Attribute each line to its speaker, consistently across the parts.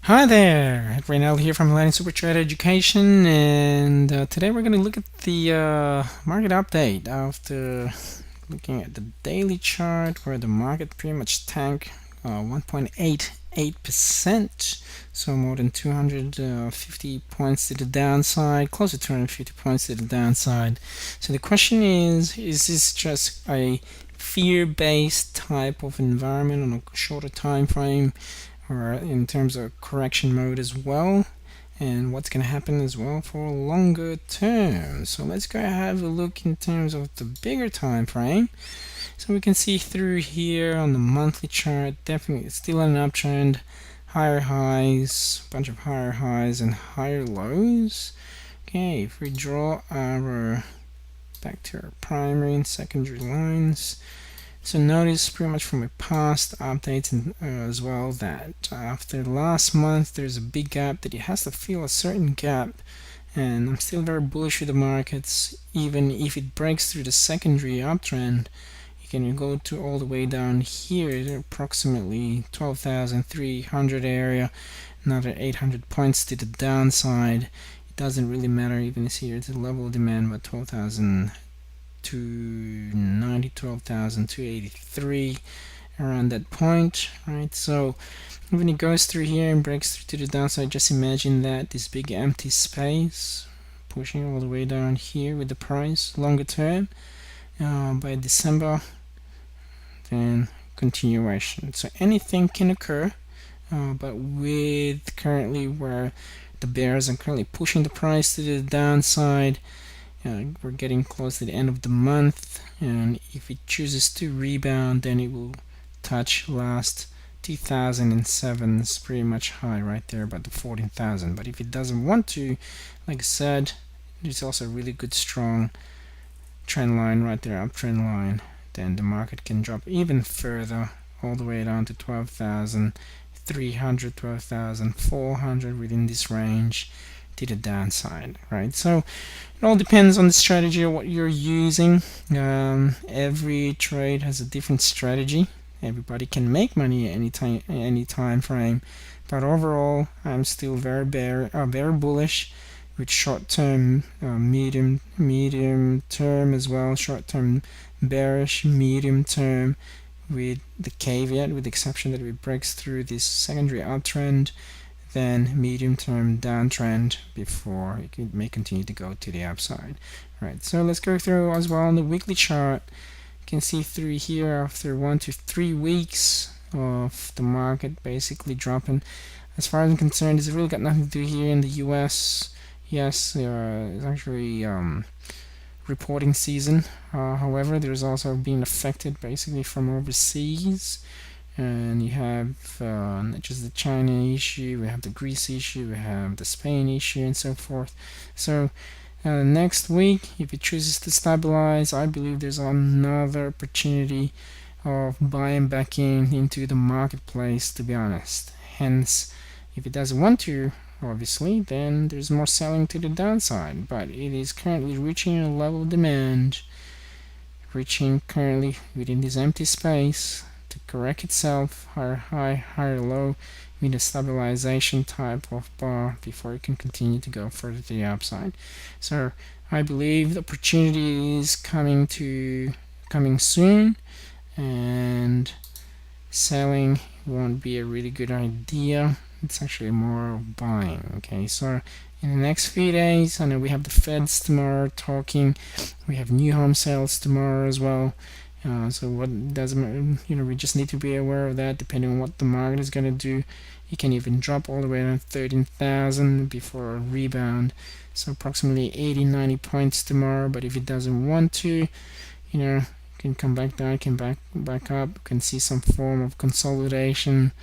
Speaker 1: Hi there, Reynald here from Aladdin Super Trade Education, and today we're going to look at the market update after looking at the daily chart where the market pretty much tanked 1.88%, so more than 250 points to the downside, close to 250 points to the downside. So the question is this just a fear-based type of environment on a shorter time frame, or in terms of correction mode as well, and what's going to happen as well for longer term? So let's go have a look in terms of the bigger time frame. So we can see through here on the monthly chart, definitely it's still an uptrend, higher highs, bunch of higher highs and higher lows. Okay, if we draw our back to our primary and secondary lines, so notice pretty much from my past updates and, as well, that after last month there's a big gap that it has to fill a certain gap, and I'm still very bullish with the markets. Even if it breaks through the secondary uptrend, you can go to all the way down here, approximately 12,300 area, another 800 points to the downside. It doesn't really matter, even here it's a level of demand, but 12,290, 12,283, around that point, right? So when it goes through here and breaks through to the downside, just imagine that this big empty space pushing all the way down here with the price longer term, by December, then continuation. So anything can occur, but with currently where the bears are currently pushing the price to the downside, we're getting close to the end of the month, and if it chooses to rebound, then it will touch last 2007's pretty much high right there, about the 14,000. But if it doesn't want to, like I said, there's also a really good strong trend line right there, uptrend line, then the market can drop even further, all the way down to 12,300, 12,400, within this range to the downside, right? So it all depends on the strategy of what you're using. Every trade has a different strategy. Everybody can make money any time frame, but overall, I'm still very very bullish with short-term, medium term as well. Short-term bearish, medium term, with the caveat, with the exception that it breaks through this secondary uptrend, then medium-term downtrend before it may continue to go to the upside. Right, so let's go through as well on the weekly chart. You can see through here after 1 to 3 weeks of the market basically dropping. As far as I'm concerned, it's really got nothing to do here in the US. Yes, it's actually reporting season. However, there's also being affected basically from overseas, and you have not just the China issue, we have the Greece issue, we have the Spain issue, and so forth. So next week, if it chooses to stabilize, I believe there's another opportunity of buying back into the marketplace, to be honest. Hence, if it doesn't want to, obviously, then there's more selling to the downside, but it is currently reaching a level of demand, reaching currently within this empty space to correct itself, higher high, higher low, with a stabilization type of bar before it can continue to go further to the upside. So I believe the opportunity is coming soon, and selling won't be a really good idea. It's actually more buying. Okay, so in the next few days, I know we have the Feds tomorrow talking. We have new home sales tomorrow as well. So what doesn't, we just need to be aware of that. Depending on what the market is going to do, it can even drop all the way down 13,000 before a rebound. So approximately 80-90 points tomorrow. But if it doesn't want to, can come back down, can back up, can see some form of consolidation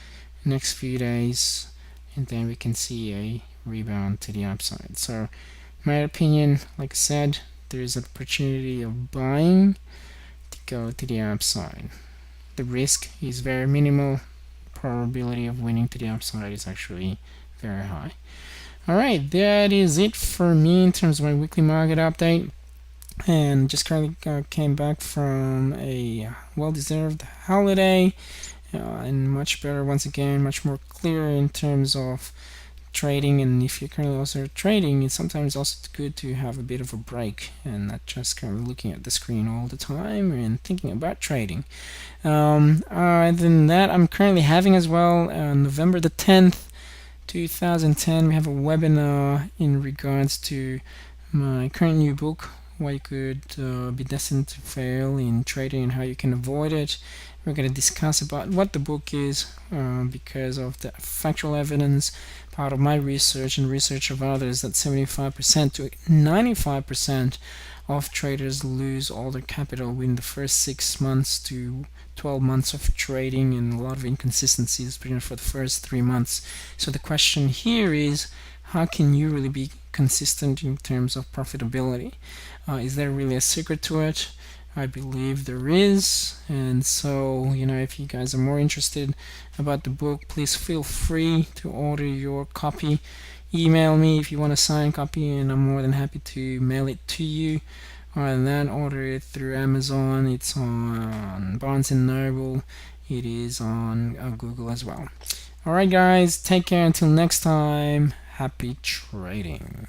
Speaker 1: next few days, and then we can see a rebound to the upside. So my opinion, like I said, there's an opportunity of buying to go to the upside. The risk is very minimal. Probability of winning to the upside is actually very high. Alright, that is it for me in terms of my weekly market update. And just currently came back from a well-deserved holiday, and much better, once again, much more clear in terms of trading. And if you're currently also trading, it's sometimes also good to have a bit of a break and not just kind of looking at the screen all the time and thinking about trading. Other than that, I'm currently having as well November the 10th 2010, we have a webinar in regards to my current new book, Why You Could Be Destined to Fail in Trading and How You Can Avoid It. We're going to discuss about what the book is because of the factual evidence, part of my research and research of others, that 75% to 95% of traders lose all their capital within the first 6 months to 12 months of trading, and a lot of inconsistencies for the first 3 months. So the question here is, how can you really be consistent in terms of profitability? Is there really a secret to it? I believe there is. And so, if you guys are more interested about the book, please feel free to order your copy. Email me if you want a signed copy, and I'm more than happy to mail it to you. And then order it through Amazon. It's on Barnes and Noble. It is on Google as well. Alright guys, take care until next time. Happy trading.